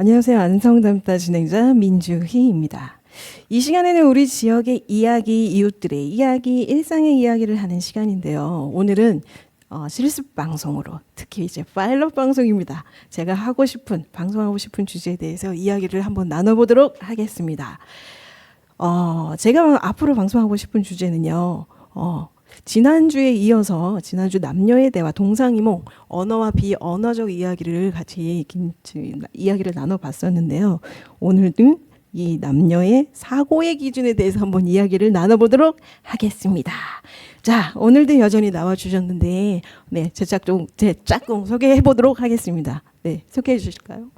안녕하세요. 안성담다 진행자 민주희입니다. 이 시간에는 우리 지역의 이야기, 이웃들의 이야기, 일상의 이야기를 하는 시간인데요. 오늘은 실습 방송으로 특히 이제 파일럿 방송입니다. 제가 방송하고 싶은 주제에 대해서 이야기를 한번 나눠보도록 하겠습니다. 제가 앞으로 방송하고 싶은 주제는요. 지난주에 이어서 지난주 남녀의 대화 동상이몽 언어와 비언어적 이야기를 같이 이야기를 나눠봤었는데요. 오늘은 이 남녀의 사고의 기준에 대해서 한번 이야기를 나눠보도록 하겠습니다. 자, 오늘도 여전히 나와주셨는데 제 짝꿍 소개해 보도록 하겠습니다. 네, 소개해 주실까요?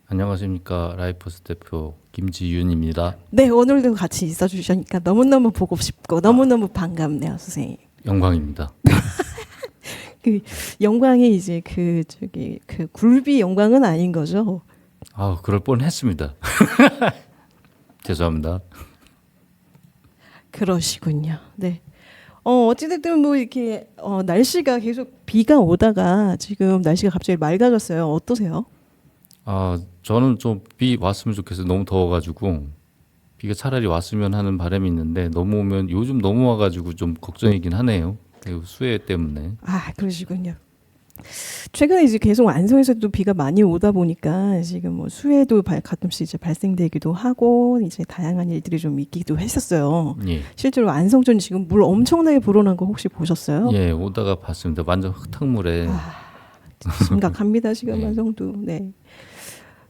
안녕하십니까. 라이퍼스 대표 김지윤입니다. 네, 오늘도 같이 있어 주시니까 너무너무 보고 싶고 너무너무 반갑네요, 선생님. 영광입니다. 그 영광이 이제 그 굴비 영광은 아닌 거죠. 그럴 뻔했습니다. 죄송합니다. 그러시군요. 네. 어찌됐든 뭐 이렇게 날씨가 계속 비가 오다가 지금 날씨가 갑자기 맑아졌어요. 어떠세요? 저는 좀 비 왔으면 좋겠어요. 너무 더워가지고 비가 차라리 왔으면 하는 바람이 있는데 너무 오면 요즘 너무 와가지고 좀 걱정이긴 하네요. 수해 때문에. 그러시군요. 최근에 이제 계속 안성에서도 비가 많이 오다 보니까 지금 뭐 수해도 가끔씩 이제 발생되기도 하고 이제 다양한 일들이 좀 있기도 했었어요. 예. 실제로 안성전 지금 물 엄청나게 불어난 거 혹시 보셨어요? 예, 오다가 봤습니다. 완전 흙탕물에. 심각합니다 지금 네. 안성도. 네.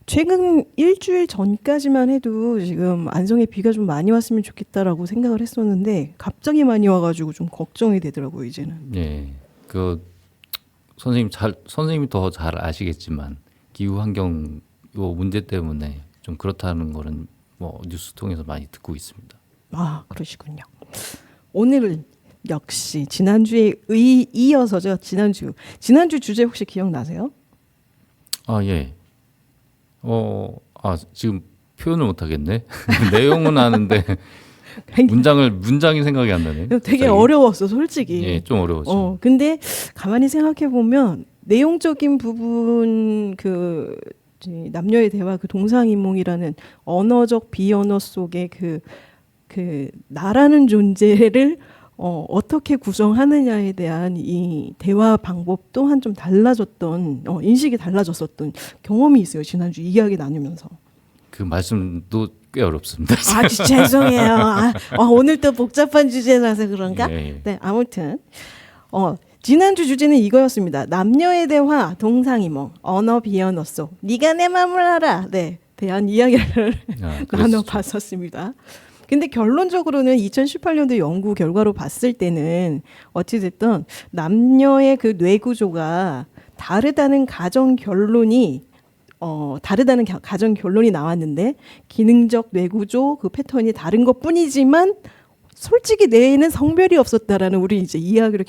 최근 일주일 전까지만 해도 지금 안성에 비가 좀 많이 왔으면 좋겠다라고 생각을 했었는데 갑자기 많이 와가지고 좀 걱정이 되더라고요 이제는. 예. 선생님이 더 잘 아시겠지만 기후 환경 요 문제 때문에 좀 그렇다는 거는 뭐 뉴스 통해서 많이 듣고 있습니다. 그러시군요. 오늘은 역시 지난주에 이어서죠. 지난주 주제 혹시 기억나세요? 예. 지금 표현을 못 하겠네. 내용은 아는데 문장이 생각이 안 나네. 되게 갑자기. 어려웠어, 솔직히. 예, 좀 어려웠죠. 근데 가만히 생각해 보면 내용적인 부분 남녀의 대화 동상이몽이라는 언어적 비언어 속의 그 나라는 존재를 어떻게 구성하느냐에 대한 이 대화 방법 또한 좀 달라졌던 인식이 달라졌었던 경험이 있어요. 지난주 이야기 나누면서. 그 말씀도 꽤 어렵습니다. 죄송해요. 오늘 또 복잡한 주제라서 그런가? 예. 네, 아무튼 지난주 주제는 이거였습니다. 남녀의 대화 동상이몽 언어 비언어 속 네가 내 마음을 알아. 네, 대한 이야기를 나눠봤었습니다. 근데 결론적으로는 2018년도 연구 결과로 봤을 때는 어찌됐든 남녀의 그 뇌 구조가 다르다는 가정 결론이 나왔는데 기능적 뇌 구조 그 패턴이 다른 것뿐이지만 솔직히 뇌에는 성별이 없었다라는 우리 이제 이야기로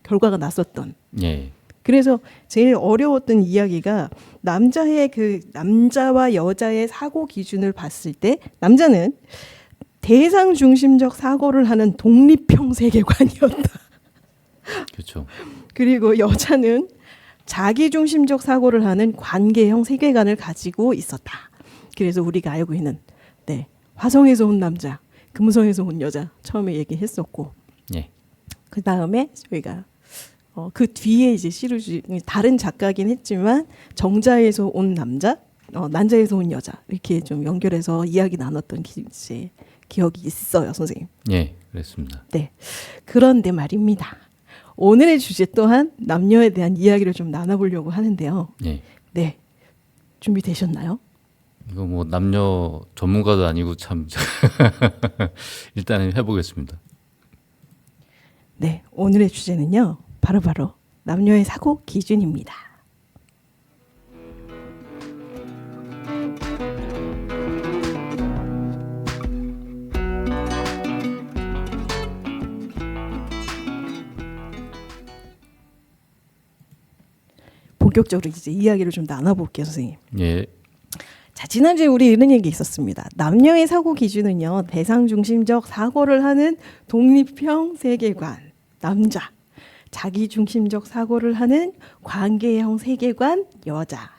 결과가 났었던. 예. 그래서 제일 어려웠던 이야기가 남자와 여자의 사고 기준을 봤을 때 남자는 대상 중심적 사고를 하는 독립형 세계관이었다. 그렇죠. 그리고 여자는 자기 중심적 사고를 하는 관계형 세계관을 가지고 있었다. 그래서 우리가 알고 있는 화성에서 온 남자, 금성에서 온 여자 처음에 얘기했었고, 예. 그 다음에 저희가 그 뒤에 이제 시리즈 다른 작가긴 했지만 정자에서 온 남자, 난자에서 온 여자 이렇게 좀 연결해서 이야기 나눴던 기억이 있어요, 선생님. 예, 그랬습니다. 네. 그런데 말입니다. 오늘의 주제 또한 남녀에 대한 이야기를 좀 나눠보려고 하는데요. 예. 네. 준비되셨나요? 이거 뭐 남녀 전문가도 아니고 참 일단은 해보겠습니다. 네. 오늘의 주제는요. 바로 남녀의 사고 기준입니다. 본격적으로 이제 이야기를 좀 나눠볼게요, 선생님. 예. 자, 지난주에 우리 이런 얘기 있었습니다. 남녀의 사고 기준은요, 대상 중심적 사고를 하는 독립형 세계관, 남자. 자기 중심적 사고를 하는 관계형 세계관, 여자.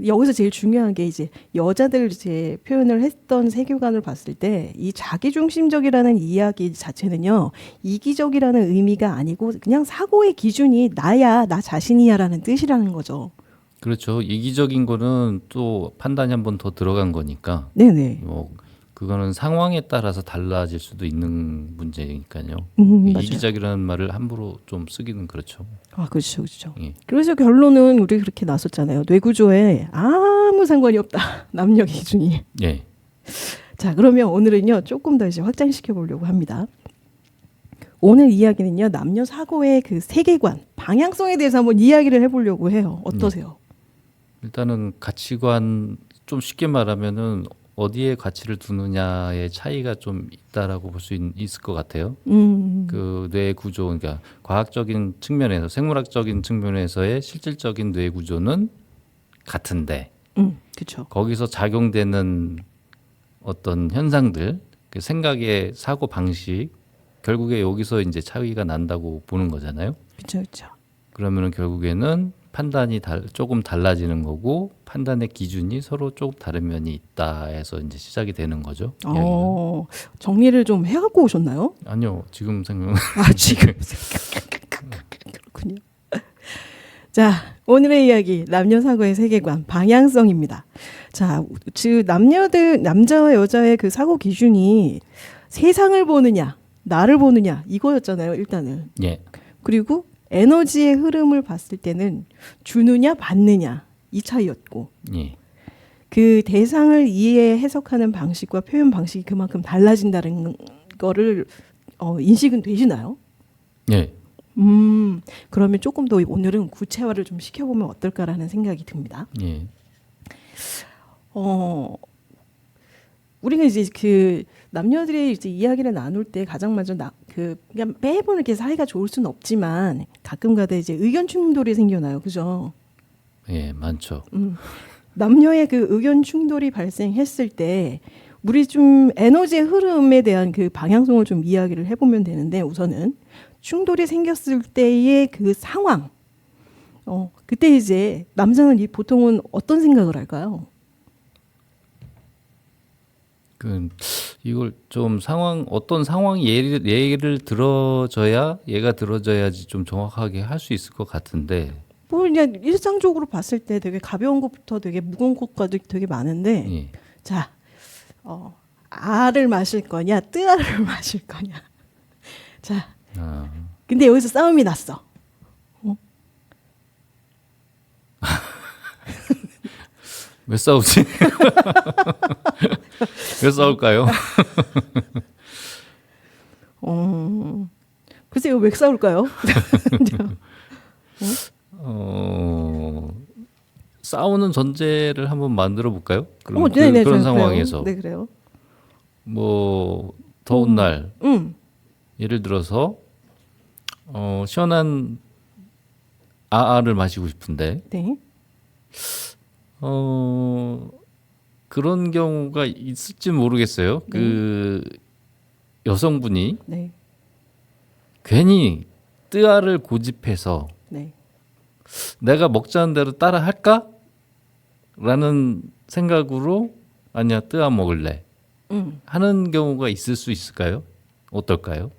여기서 제일 중요한 게 이제 여자들 이제 표현을 했던 세계관을 봤을 때 이 자기중심적이라는 이야기 자체는요 이기적이라는 의미가 아니고 그냥 사고의 기준이 나야 나 자신이야라는 뜻이라는 거죠. 그렇죠. 이기적인 거는 또 판단이 한 번 더 들어간 거니까 네네. 뭐 그거는 상황에 따라서 달라질 수도 있는 문제니까요. 맞아요. 이기적이라는 말을 함부로 좀 쓰기는 그렇죠. 아 그렇죠, 그렇죠. 예. 그래서 결론은 우리 그렇게 나섰잖아요. 뇌구조에 아무 상관이 없다 남녀 기준이. 예. 자, 그러면 오늘은요 조금 더 이제 확장시켜 보려고 합니다. 오늘 이야기는요 남녀 사고의 그 세계관, 방향성에 대해서 한번 이야기를 해보려고 해요. 어떠세요? 일단은 가치관 좀 쉽게 말하면은 어디에 가치를 두느냐의 차이가 좀 있다라고 볼 수 있을 것 같아요. 그 뇌 구조, 그러니까 과학적인 측면에서 생물학적인 측면에서의 실질적인 뇌 구조는 같은데 그렇죠. 거기서 작용되는 어떤 현상들, 그 생각의 사고 방식, 결국에 여기서 이제 차이가 난다고 보는 거잖아요. 그렇죠, 그렇죠. 그러면은 결국에는 판단이 조금 달라지는 거고 판단의 기준이 서로 조금 다른 면이 있다 해서 이제 시작이 되는 거죠. 이야기는. 정리를 좀 해갖고 오셨나요? 아니요, 지금 생각. 아 지금 그렇군요. 자, 오늘의 이야기 남녀 사고의 세계관 방향성입니다. 자, 즉 남자와 여자의 그 사고 기준이 세상을 보느냐, 나를 보느냐 이거였잖아요. 일단은. 예, 그리고 에너지의 흐름을 봤을 때는 주느냐 받느냐 이 차이였고 예, 그 대상을 이해 해석하는 방식과 표현 방식이 그만큼 달라진다는 거를 인식은 되시나요? 예. 그러면 조금 더 오늘은 구체화를 좀 시켜보면 어떨까라는 생각이 듭니다. 예. 우리가 이제 그 남녀들의 이제 이야기를 나눌 때 가장 먼저 그냥 매번 이렇게 사이가 좋을 수는 없지만 가끔가다 이제 의견 충돌이 생겨나요, 그죠? 예, 많죠. 남녀의 그 의견 충돌이 발생했을 때 우리 좀 에너지의 흐름에 대한 그 방향성을 좀 이야기를 해보면 되는데 우선은 충돌이 생겼을 때의 그 상황, 그때 이제 남자는 보통은 어떤 생각을 할까요? 이걸 좀 어떤 상황 예를 들어줘야 얘가 들어줘야지 좀 정확하게 할 수 있을 것 같은데. 뭐 그냥 일상적으로 봤을 때 되게 가벼운 것부터 되게 무거운 것까지 되게 많은데 예. 자, 알을 마실 거냐 뜨알을 마실 거냐. 자, 근데 여기서 싸움이 났어. 왜 싸우지? 왜 싸울까요? 글쎄요, 왜 싸울까요? 싸우는 전제를 한번 만들어 볼까요? 그럼 네네, 그런 그래요. 상황에서 네, 그래요. 뭐 더운 날 예를 들어서 시원한 아아를 마시고 싶은데 네. 그런 경우가 있을지 모르겠어요. 그 여성분이 네. 괜히 뜨아를 고집해서 네. 내가 먹자는 대로 따라 할까? 라는 생각으로 아니야 뜨아 먹을래 하는 경우가 있을 수 있을까요? 어떨까요?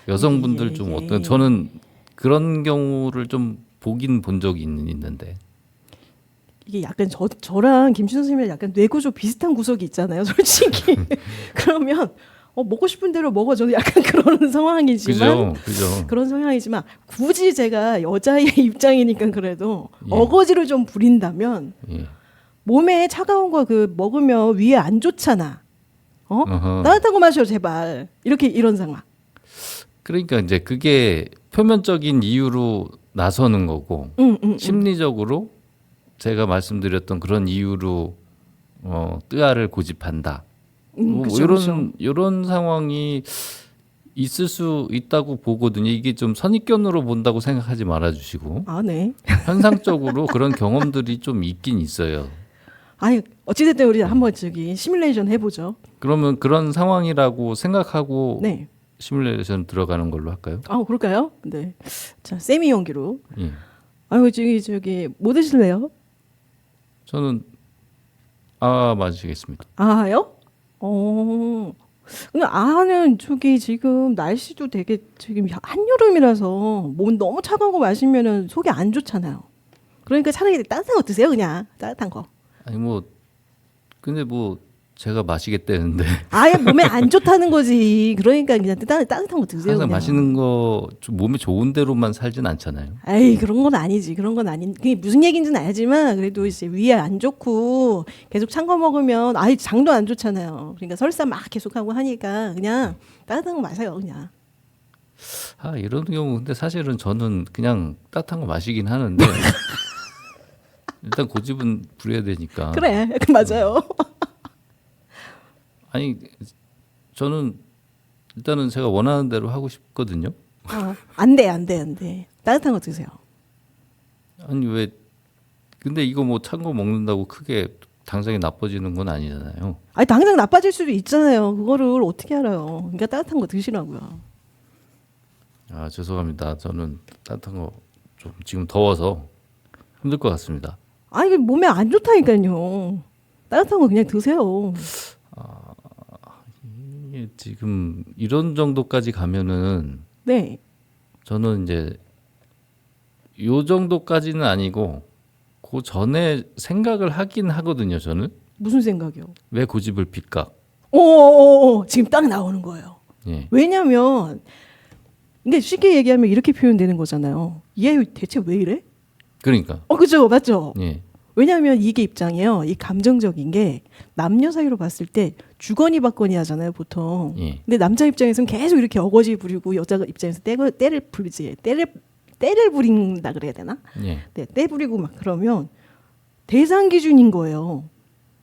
여성분들 좀 어떤 저는 그런 경우를 좀 보긴 본 적이 있는데 이게 약간 저랑 김신호 선생님이랑 약간 뇌구조 비슷한 구석이 있잖아요, 솔직히. 그러면 먹고 싶은 대로 먹어. 저는 약간 그런 상황이지만 그죠. 그런 성향이지만 굳이 제가 여자의 입장이니까 그래도 예. 어거지를 좀 부린다면 예. 몸에 차가운 거 그 먹으면 위에 안 좋잖아. 어허. 따뜻한 거 마셔 제발. 이런 상황. 그러니까 이제 그게 표면적인 이유로 나서는 거고 심리적으로 제가 말씀드렸던 그런 이유로 뜨아를 고집한다. 뭐 그쵸, 그쵸. 이런 상황이 있을 수 있다고 보거든요. 이게 좀 선입견으로 본다고 생각하지 말아주시고 아, 네. 현상적으로 그런 경험들이 좀 있긴 있어요. 아니 어찌됐든 우리 한번 시뮬레이션 해보죠. 그러면 그런 상황이라고 생각하고 네. 시뮬레이션 들어가는 걸로 할까요? 그럴까요? 네. 자, 세미 연기로. 예. 아유 저기 뭐 드실래요? 저는 마시겠습니다. 아요? 근데 아는 저기 지금 날씨도 되게 지금 한여름이라서 몸 너무 차가운 거 마시면은 속이 안 좋잖아요. 그러니까 차라리 따뜻한 거 드세요, 그냥. 따뜻한 거. 아니 뭐 근데 뭐 제가 마시겠다는데 아예 몸에 안 좋다는 거지. 그러니까 그냥 따뜻한 거 드세요. 항상 그냥. 마시는 거 몸에 좋은 대로만 살진 않잖아요. 에이 그런 건 아니지. 그런 건 아닌. 그게 무슨 얘기인지는 알지만 그래도 이제 위에 안 좋고 계속 찬 거 먹으면 아예 장도 안 좋잖아요. 그러니까 설사 막 계속 하고 하니까 그냥 따뜻한 거 마셔요, 그냥. 이런 경우 근데 사실은 저는 그냥 따뜻한 거 마시긴 하는데 일단 고집은 부려야 되니까. 그래, 맞아요. 아니 저는 일단은 제가 원하는 대로 하고 싶거든요. 안 돼, 안 돼, 안 돼. 따뜻한 거 드세요. 아니 왜 근데 이거 뭐 찬 거 먹는다고 크게 당장에 나빠지는 건 아니잖아요. 아니 당장 나빠질 수도 있잖아요. 그거를 어떻게 알아요? 그러니까 따뜻한 거 드시라고요. 죄송합니다. 저는 따뜻한 거 좀 지금 더워서 힘들 것 같습니다. 아니 몸에 안 좋다니까요. 따뜻한 거 그냥 드세요. 이게 지금 이런 정도까지 가면은 네. 저는 이제 요 정도까지는 아니고 그 전에 생각을 하긴 하거든요. 저는 무슨 생각이요? 왜 고집을 필까? 지금 딱 나오는 거예요. 예. 왜냐면 근데 쉽게 얘기하면 이렇게 표현되는 거잖아요. 얘 대체 왜 이래? 그러니까. 그죠, 맞죠. 예. 왜냐하면 이게 입장이에요. 이 감정적인 게 남녀 사이로 봤을 때 주거니 받거니 하잖아요, 보통. 예. 근데 남자 입장에서는 계속 이렇게 어거지 부리고 여자 입장에서 때를 부리지. 때를 부린다 그래야 되나? 예. 네, 때 부리고 막 그러면 대상 기준인 거예요.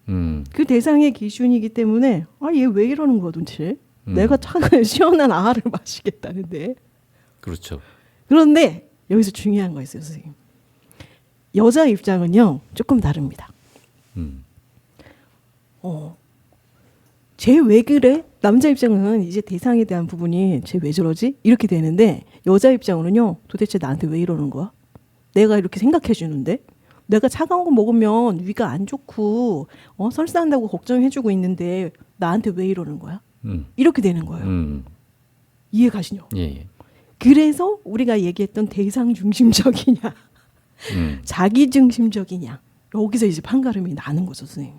그 대상의 기준이기 때문에 얘 왜 이러는 거야, 도대체? 내가 차가운 시원한 아하를 마시겠다는데. 그렇죠. 그런데 여기서 중요한 거 있어요, 선생님. 여자 입장은요 조금 다릅니다. 쟤 왜 그래? 남자 입장은 이제 대상에 대한 부분이 쟤 왜 저러지? 이렇게 되는데 여자 입장으로는요 도대체 나한테 왜 이러는 거야? 내가 이렇게 생각해 주는데 내가 차가운 거 먹으면 위가 안 좋고 설사한다고 걱정해 주고 있는데 나한테 왜 이러는 거야? 이렇게 되는 거예요. 이해 가시죠? 예. 그래서 우리가 얘기했던 대상 중심적이냐 자기 중심적이냐 여기서 이제 판가름이 나는 거죠, 선생님.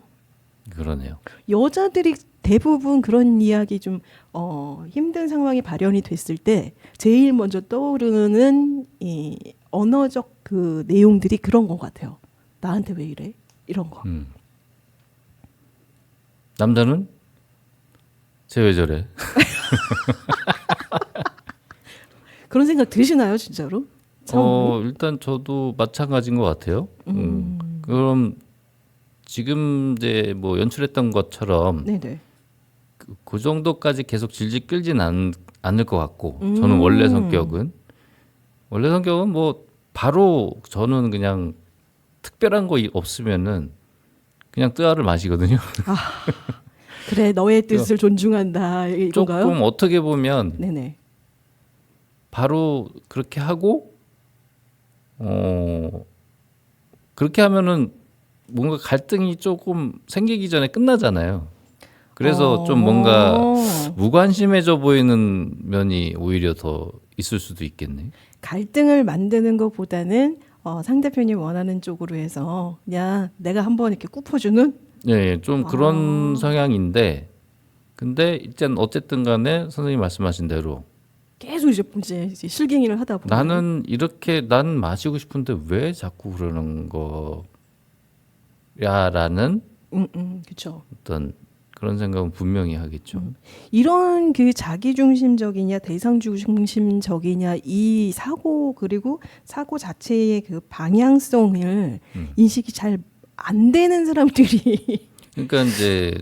그러네요. 여자들이 대부분 그런 이야기 좀 힘든 상황이 발현이 됐을 때 제일 먼저 떠오르는 이 언어적 그 내용들이 그런 것 같아요. 나한테 왜 이래? 이런 거. 남자는 쟤 왜 저래? 그런 생각 드시나요, 진짜로? 일단 저도 마찬가지인 것 같아요. 그럼 지금 이제 뭐 연출했던 것처럼 네네. 그 정도까지 계속 질질 끌진 않을 것 같고 저는 원래 성격은 뭐 바로 저는 그냥 특별한 거 없으면은 그냥 뜨아를 마시거든요. 그래 너의 뜻을 존중한다 이건가요? 조금 어떻게 보면 네네. 바로 그렇게 하고 그렇게 하면은 뭔가 갈등이 조금 생기기 전에 끝나잖아요. 그래서 좀 뭔가 무관심해져 보이는 면이 오히려 더 있을 수도 있겠네. 갈등을 만드는 것보다는 상대편이 원하는 쪽으로 해서 그냥 내가 한번 이렇게 굽어주는 네, 좀 그런 성향인데 근데 일단 어쨌든 간에 선생님 말씀하신 대로 계속 이제 실갱이를 하다 보면 나는 이렇게 난 마시고 싶은데 왜 자꾸 그러는 거야라는 그렇죠. 어떤 그런 생각은 분명히 하겠죠. 이런 그 자기 중심적이냐 대상 중심적이냐 이 사고 그리고 사고 자체의 그 방향성을 인식이 잘 안 되는 사람들이 그러니까 이제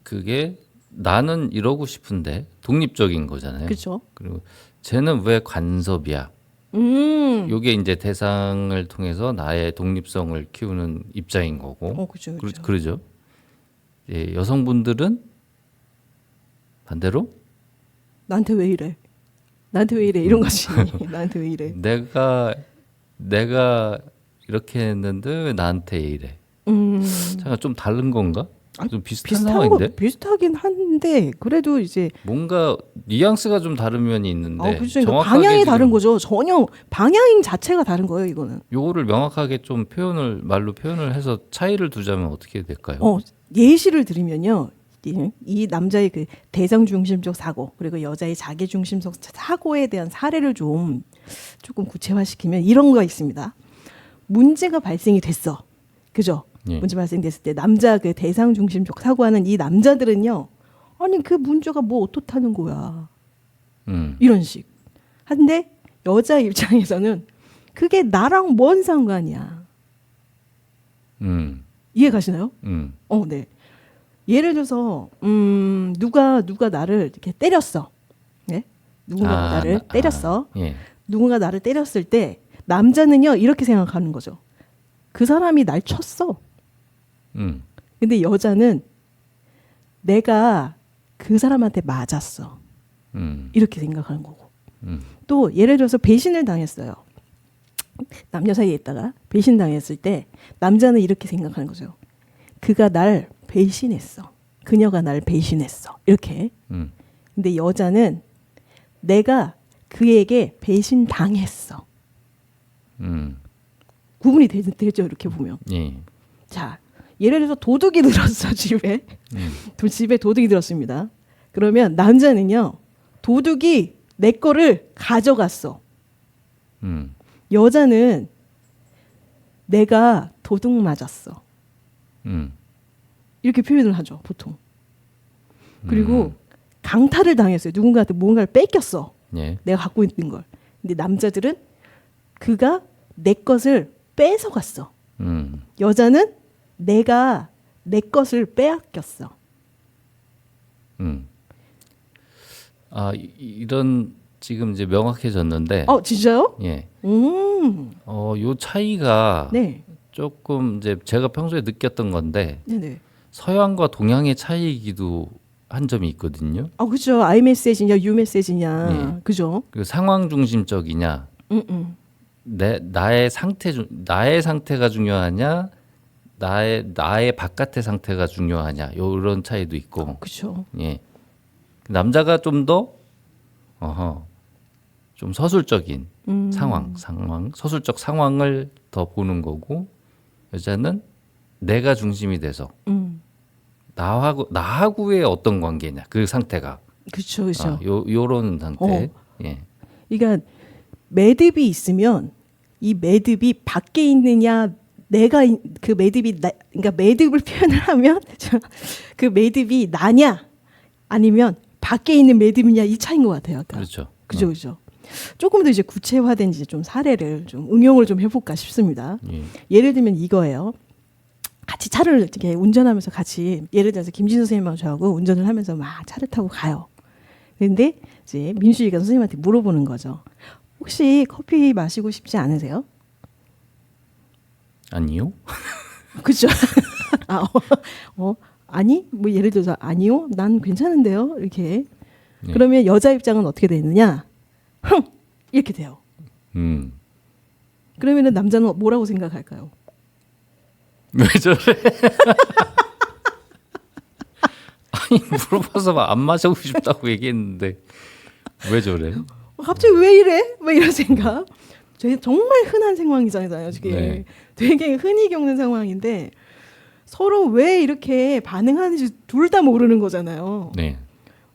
그게 나는 이러고 싶은데 독립적인 거잖아요. 그렇죠. 그리고 쟤는 왜 간섭이야? 요게 이제 대상을 통해서 나의 독립성을 키우는 입장인 거고. 그렇죠. 그러죠. 예, 여성분들은 반대로 나한테 왜 이래? 나한테 왜 이래? 이런 거지. 나한테 왜 이래? 내가 이렇게 했는데 왜 나한테 이래? 잠깐 좀 다른 건가? 좀 비슷한 상황인데? 비슷하긴 한데 그래도 이제 뭔가 뉘앙스가 좀 다른 면이 있는데 그렇죠. 그러니까 정확하게 방향이 지금 다른 거죠. 전혀 방향 자체가 다른 거예요. 이거는. 요거를 명확하게 좀 말로 표현을 해서 차이를 두자면 어떻게 될까요? 예시를 들으면요. 이 남자의 그 대상 중심적 사고 그리고 여자의 자기 중심적 사고에 대한 사례를 조금 구체화시키면 이런 거가 있습니다. 문제가 발생이 됐어. 그죠? 예. 문제 발생됐을 때 남자 그 대상 중심적 사고하는 이 남자들은요. 아니 그 문제가 뭐 어떻다는 거야. 이런 식. 한데 여자 입장에서는 그게 나랑 뭔 상관이야. 이해 가시나요? 네. 예를 들어서 누가 나를 이렇게 때렸어. 네? 누군가 나를 때렸어. 예. 누군가 나를 때렸을 때 남자는요 이렇게 생각하는 거죠. 그 사람이 날 쳤어. 근데 여자는 내가 그 사람한테 맞았어. 이렇게 생각하는 거고. 또 예를 들어서 배신을 당했어요. 남녀 사이에 있다가 배신 당했을 때 남자는 이렇게 생각하는 거죠. 그가 날 배신했어. 그녀가 날 배신했어. 이렇게. 근데 여자는 내가 그에게 배신 당했어. 구분이 되죠. 이렇게 보면. 예. 자, 예를 들어서 도둑이 들었어 집에. 집에 도둑이 들었습니다. 그러면 남자는요. 도둑이 내 거를 가져갔어. 여자는 내가 도둑 맞았어. 이렇게 표현을 하죠. 보통. 그리고 강탈을 당했어요. 누군가한테 뭔가를 뺏겼어. 예. 내가 갖고 있는 걸. 근데 남자들은 그가 내 것을 뺏어갔어. 여자는 내가 내 것을 빼앗겼어. 이런 지금 이제 명확해졌는데. 진짜요? 예. 요 차이가 네. 조금 이제 제가 평소에 느꼈던 건데 네네. 서양과 동양의 차이이기도 한 점이 있거든요. 그죠. I 메시지냐, U 메시지냐, 네. 그죠. 그 상황 중심적이냐, 나의 상태가 중요하냐, 나의 바깥의 상태가 중요하냐, 이런 차이도 있고. 그죠. 예. 남자가 좀 더 좀 서술적인 서술적 상황을 더 보는 거고, 여자는 내가 중심이 돼서 나하고의 어떤 관계냐, 그 상태가. 그렇죠, 그렇죠. 요런 상태. 예. 그러니까 매듭이 있으면 이 매듭이 밖에 있느냐, 내가 그 매듭이 그러니까 매듭을 표현을 하면 그 매듭이 나냐, 아니면 밖에 있는 매듭이냐 이 차이인 것 같아요. 아까. 그렇죠. 그죠, 그죠. 조금 더 이제 구체화된 이제 좀 사례를 좀 응용을 좀 해볼까 싶습니다. 예. 예를 들면 이거예요. 같이 차를 이렇게 운전하면서 같이 예를 들어서 김진 선생님하고 저하고 운전을 하면서 막 차를 타고 가요. 그런데 이제 민수이가 선생님한테 물어보는 거죠. 혹시 커피 마시고 싶지 않으세요? 아니요. 그렇죠. 아니? 뭐 예를 들어서 아니요? 난 괜찮은데요? 이렇게. 네. 그러면 여자 입장은 어떻게 되느냐? 이렇게 돼요. 그러면은 남자는 뭐라고 생각할까요? 왜 저래? 아니 물어봐서 막 안 마시고 싶다고 얘기했는데 왜 저래? 갑자기 왜 이래? 왜 이런 생각? 정말 흔한 상황이잖아요. 지금 네. 되게 흔히 겪는 상황인데 서로 왜 이렇게 반응하는지 둘 다 모르는 거잖아요. 네.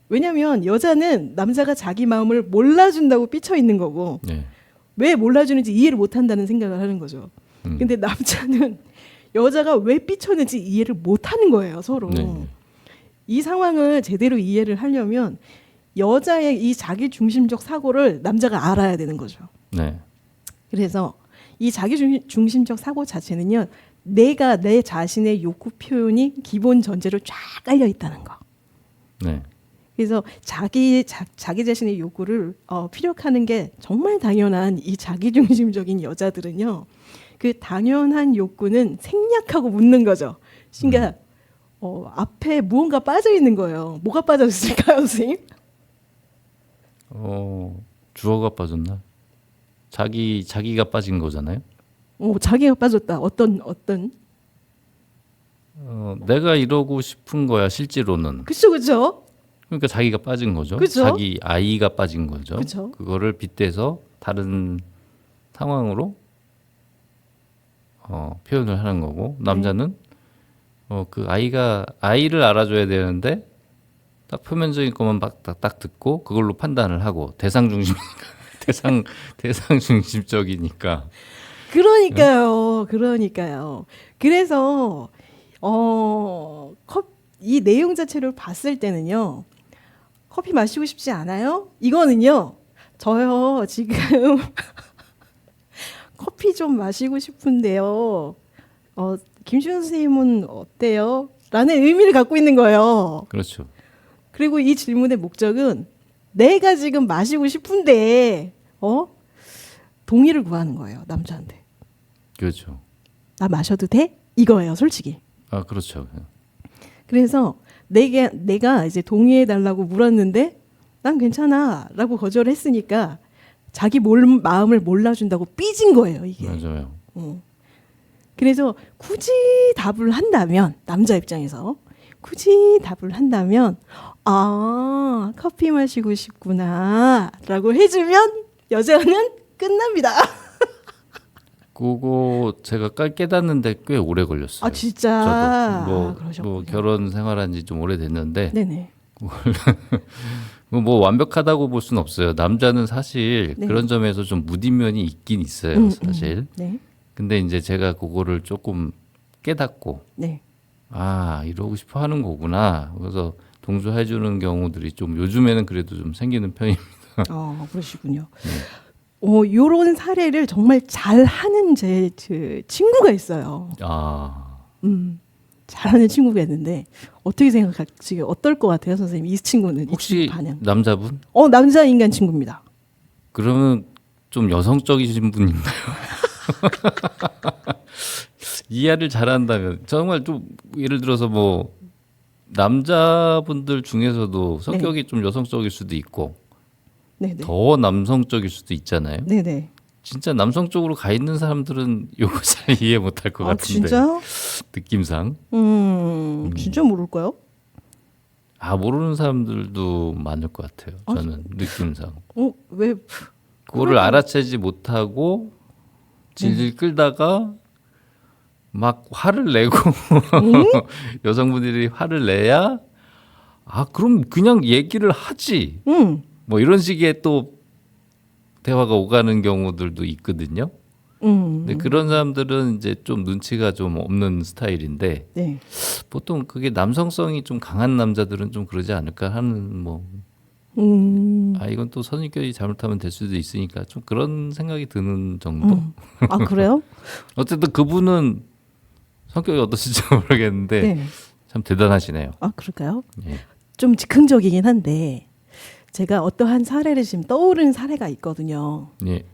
왜냐하면 여자는 남자가 자기 마음을 몰라준다고 삐쳐 있는 거고 네. 왜 몰라주는지 이해를 못한다는 생각을 하는 거죠. 근데 남자는 여자가 왜 삐쳤는지 이해를 못하는 거예요. 서로. 네. 이 상황을 제대로 이해를 하려면 여자의 이 자기 중심적 사고를 남자가 알아야 되는 거죠. 네. 그래서 이 자기 중심적 사고 자체는요. 내가 내 자신의 욕구 표현이 기본 전제로 쫙 깔려 있다는 거. 네. 그래서 자기 자신의 욕구를 피력하는 게 정말 당연한 이 자기중심적인 여자들은요. 그 당연한 욕구는 생략하고 묻는 거죠. 그러니까 앞에 무언가 빠져 있는 거예요. 뭐가 빠져 있을까요, 선생님? 주어가 빠졌나? 자기가 빠진 거잖아요. 자기가 빠졌다. 어떤 내가 이러고 싶은 거야 실제로는. 그쵸. 그러니까 자기가 빠진 거죠. 그쵸? 자기 아이가 빠진 거죠. 그쵸? 그거를 빗대서 다른 상황으로 표현을 하는 거고 남자는 그 아이를 알아줘야 되는데 딱 표면적인 것만 딱 듣고 그걸로 판단을 하고 대상 중심이니까 대상 중심적이니까. 그러니까요. 그래서 이 내용 자체를 봤을 때는요. 커피 마시고 싶지 않아요? 이거는요. 저요 지금 커피 좀 마시고 싶은데요. 김시현 선생님은 어때요? 라는 의미를 갖고 있는 거예요. 그렇죠. 그리고 이 질문의 목적은 내가 지금 마시고 싶은데 동의를 구하는 거예요. 남자한테. 그렇죠. 나 마셔도 돼? 이거예요. 솔직히. 아 그렇죠. 그래서 내가 이제 동의해 달라고 물었는데 난 괜찮아라고 거절했으니까 자기 마음을 몰라준다고 삐진 거예요. 이게. 맞아요. 그래서 굳이 답을 한다면 남자 입장에서 굳이 답을 한다면 커피 마시고 싶구나라고 해주면 여자는 끝납니다. 그거 제가 깨닫는데 꽤 오래 걸렸어요. 진짜. 저도 그러셨군요. 뭐 결혼 생활한 지 좀 오래됐는데 네네. 뭐 완벽하다고 볼 수는 없어요. 남자는 사실 네. 그런 점에서 좀 무딘 면이 있긴 있어요, 사실. 네. 근데 이제 제가 그거를 조금 깨닫고 네. 이러고 싶어 하는 거구나. 그래서 동조해 주는 경우들이 좀 요즘에는 그래도 좀 생기는 편입니다. 그러시군요. 요런 사례를 정말 잘하는 제 친구가 있어요. 잘하는 친구가 있는데 어떻게 생각하시게 어떨 것 같아요, 선생님? 이 친구는 혹시 이 친구 반응. 남자분? 남자 인간 친구입니다. 그러면 좀 여성적이신 분인가요? 이해를 잘한다면 정말 좀 예를 들어서 뭐 남자분들 중에서도 성격이 좀 여성적일 수도 있고 네네. 더 남성적일 수도 있잖아요. 네네. 진짜 남성적으로 가 있는 사람들은 요거 잘 이해 못할 것 같은데 진짜? 느낌상. 진짜 모를까요? 모르는 사람들도 많을 것 같아요. 저는 느낌상. 왜? 그거를 알아채지 못하고 질질 끌다가 막 화를 내고 여성분들이 화를 내야 그럼 그냥 얘기를 하지. 뭐 이런 식의 또 대화가 오가는 경우들도 있거든요. 근데 그런 사람들은 이제 좀 눈치가 좀 없는 스타일인데 네. 보통 그게 남성성이 좀 강한 남자들은 좀 그러지 않을까 하는 이건 또 선입견이 잘못하면 될 수도 있으니까 좀 그런 생각이 드는 정도. 그래요? 어쨌든 그분은 성격이 어떠실지 모르겠는데 네. 참 대단하시네요. 그럴까요? 예. 좀 즉흥적이긴 한데 제가 어떠한 사례를 지금 떠오르는 사례가 있거든요. 예.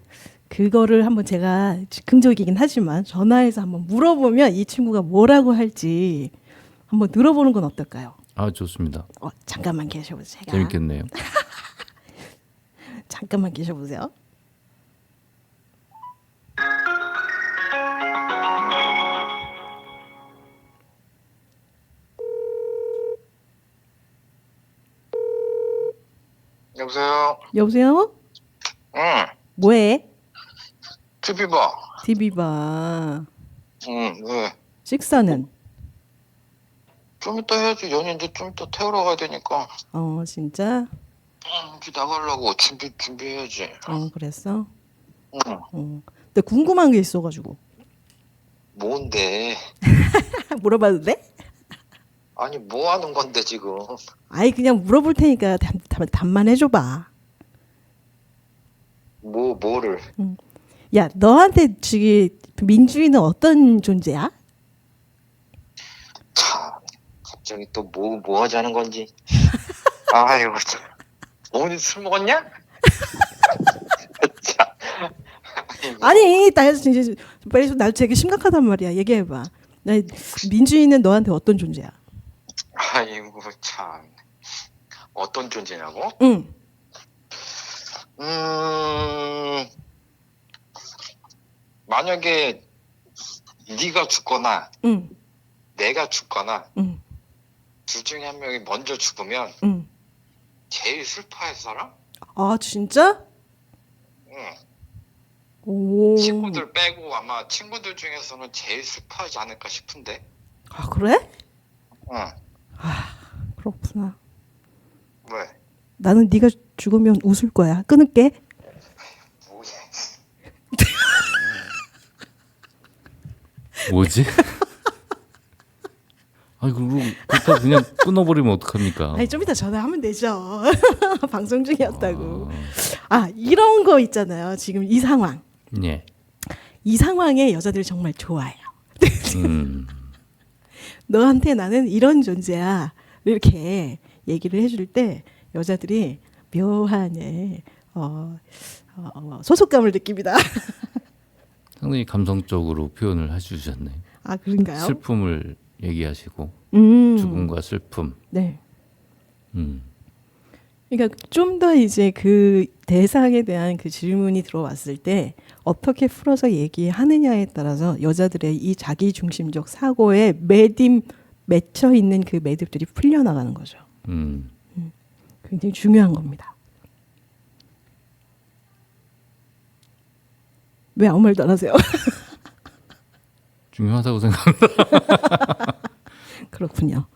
그거를 한번 제가 즉흥적이긴 하지만 전화해서 한번 물어보면 이 친구가 뭐라고 할지 한번 들어보는 건 어떨까요? 좋습니다. 잠깐만 계셔보세요. 제가. 재밌겠네요. 잠깐만 계셔보세요. 여보세요? 여보세요? 응, 뭐해? TV 봐. TV 봐. 응, 왜? 식사는? 좀 이따 해야지. 연인들 좀 이따 태우러 가야 되니까. 진짜? 이제 나가려고 준비해야지. 그랬어? 응, 근데 궁금한 게 있어가지고. 뭔데? 물어봐도 돼? 아니, 뭐 하는 건데, 지금? 그냥 물어볼 테니까 답만 해줘봐. 뭐를? 야, 너한테 지금 민주이는 어떤 존재야? 참, 갑자기 또 뭐 하자는 건지. 아이고, 참. 어머니 술 먹었냐? 참. 아니, 나 진짜 빨리 나 되게 심각하단 말이야. 얘기해봐. 나 민주이는 너한테 어떤 존재야? 아이고, 참. 어떤 존재냐고? 응. 만약에 네가 죽거나 응, 내가 죽거나 응, 둘 중에 한 명이 먼저 죽으면 응. 제일 슬퍼할 사람? 아, 진짜? 응. 오. 친구들 빼고 아마 친구들 중에서는 제일 슬퍼하지 않을까 싶은데. 아, 그래? 응. 그렇구나. 왜? 나는 네가 죽으면 웃을 거야. 끊을게. 뭐야? 뭐지? 아니 그렇다고 그냥 끊어버리면 어떡합니까? 아니, 좀 이따 전화하면 되죠. 방송 중이었다고. 아, 이런 거 있잖아요. 지금 이 상황. 예. 이 상황에 여자들이 정말 좋아해요. 음. 너한테 나는 이런 존재야. 이렇게 얘기를 해줄 때 여자들이 묘한 소속감을 느낍니다. 상당히 감성적으로 표현을 해주셨네요. 아, 그런가요? 슬픔을 얘기하시고 음. 죽음과 슬픔. 네. 음. 그러니까 좀 더 이제 그 대상에 대한 그 질문이 들어왔을 때 어떻게 풀어서 얘기하느냐에 따라서 여자들의 이 자기 중심적 사고에 맺혀 있는 그 매듭들이 풀려나가는 거죠. 굉장히 중요한 겁니다. 왜 아무 말도 안 하세요? 중요하다고 생각합니다. 그렇군요.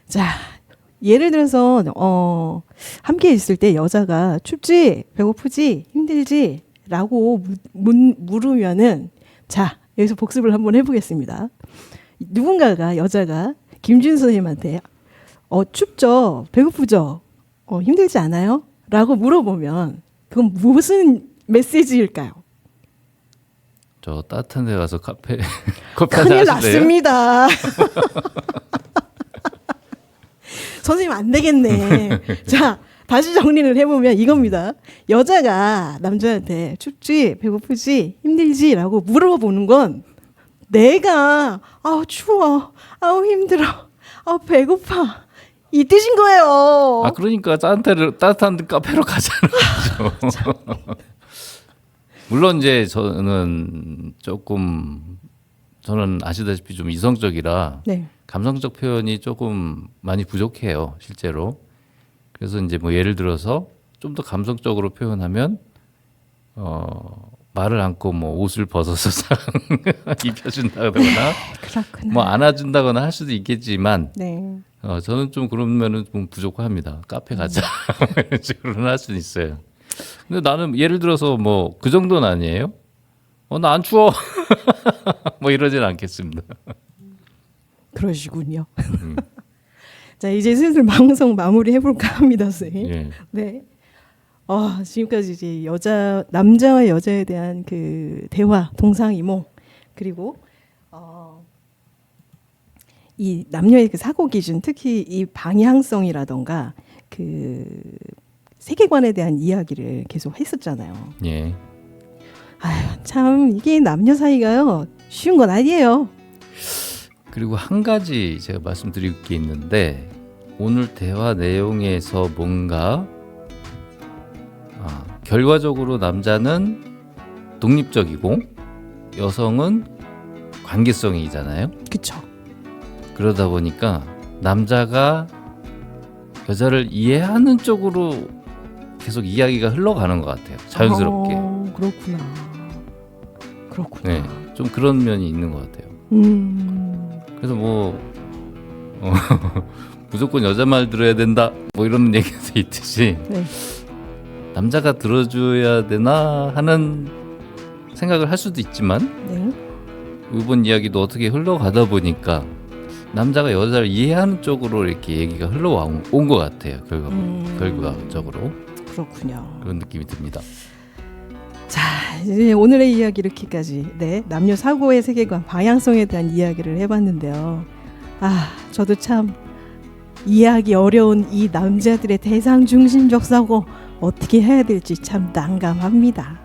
자, 예를 들어서 함께 있을 때 여자가 춥지, 배고프지, 힘들지? 라고 물으면은 자, 여기서 복습을 한번 해보겠습니다. 누군가가 여자가 김준 선생님한테 춥죠, 배고프죠, 힘들지 않아요? 라고 물어보면 그건 무슨 메시지일까요? 저 따뜻한 데 가서 커피 큰일 한잔 하실래요? 났습니다. 선생님 안 되겠네. 자, 다시 정리를 해보면 이겁니다. 여자가 남자한테 춥지, 배고프지, 힘들지? 라고 물어보는 건 내가 아우 추워, 아우 힘들어, 아우 배고파 이 뜻인 거예요. 아 그러니까 따뜻한 카페로 가자는 거죠. 물론 이제 저는 아시다시피 좀 이성적이라 네. 감성적 표현이 조금 많이 부족해요, 실제로. 그래서 이제 뭐 예를 들어서 좀 더 감성적으로 표현하면 말을 않고 뭐 옷을 벗어서 입혀준다거나 그렇구나. 뭐 안아준다거나 할 수도 있겠지만 네. 저는 좀 그러면은 좀 부족합니다. 카페 가자 이런 식으로는 할 수는 있어요. 근데 나는 예를 들어서 뭐 그 정도는 아니에요. 나 안 추워. 뭐 이러진 않겠습니다. 그러시군요. 자, 이제 슬슬 방송 마무리 해볼까 합니다, 선생님. 예. 네. 지금까지 이제 남자와 여자에 대한 그 대화, 동상이몽, 그리고 이 남녀의 그 사고 기준, 특히 이 방향성이라던가 그 세계관에 대한 이야기를 계속 했었잖아요. 예. 아휴, 참 이게 남녀 사이가요 쉬운 건 아니에요. 그리고 한 가지 제가 말씀드릴 게 있는데 오늘 대화 내용에서 뭔가 결과적으로 남자는 독립적이고 여성은 관계성이잖아요. 그렇죠. 그러다 보니까 남자가 여자를 이해하는 쪽으로 계속 이야기가 흘러가는 것 같아요. 자연스럽게. 그렇구나. 네, 좀 그런 면이 있는 것 같아요. 그래서 뭐 무조건 여자 말 들어야 된다 뭐 이런 얘기도 있듯이 네. 남자가 들어줘야 되나 하는 생각을 할 수도 있지만 네. 이번 이야기도 어떻게 흘러가다 보니까 남자가 여자를 이해하는 쪽으로 이렇게 얘기가 흘러온 것 같아요. 결과적으로 그렇군요. 그런 느낌이 듭니다. 자, 이제 오늘의 이야기 이렇게까지 남녀 사고의 세계관, 방향성에 대한 이야기를 해봤는데요. 저도 참 이해하기 어려운 이 남자들의 대상 중심적 사고 어떻게 해야 될지 참 난감합니다.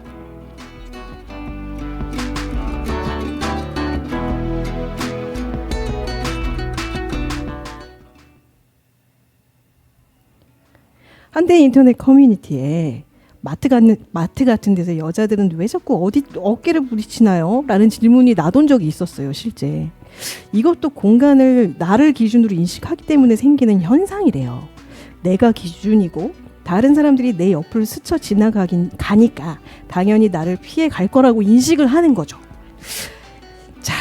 한대 인터넷 커뮤니티에 마트 같은 데서 여자들은 왜 자꾸 어디 어깨를 부딪히나요? 라는 질문이 나돈 적이 있었어요, 실제. 이것도 공간을 나를 기준으로 인식하기 때문에 생기는 현상이래요. 내가 기준이고 다른 사람들이 내 옆을 스쳐 가니까 당연히 나를 피해 갈 거라고 인식을 하는 거죠. 자,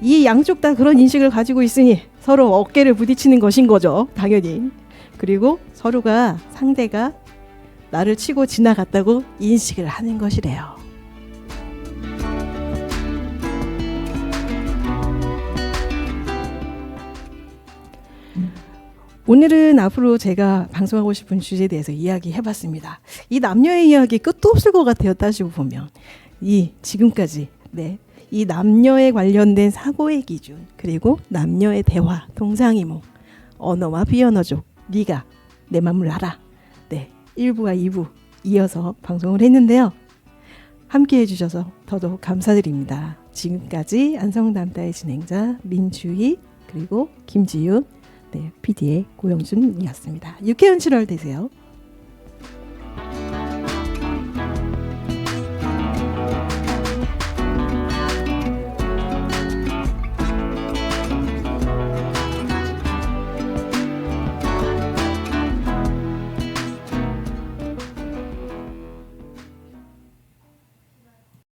이 양쪽 다 그런 인식을 가지고 있으니 서로 어깨를 부딪히는 것인 거죠, 당연히. 그리고 상대가 나를 치고 지나갔다고 인식을 하는 것이래요. 오늘은 앞으로 제가 방송하고 싶은 주제에 대해서 이야기해봤습니다. 이 남녀의 이야기 끝도 없을 것 같아요. 따지고 보면 지금까지 이 남녀에 관련된 사고의 기준, 그리고 남녀의 대화, 동상이몽, 언어와 비언어적, 네가 내 맘을 알아. 1부와 2부 이어서 방송을 했는데요. 함께해 주셔서 더더욱 감사드립니다. 지금까지 안성담다의 진행자 민주희 그리고 김지윤 PD의 고영준이었습니다. 유쾌한 7월 되세요.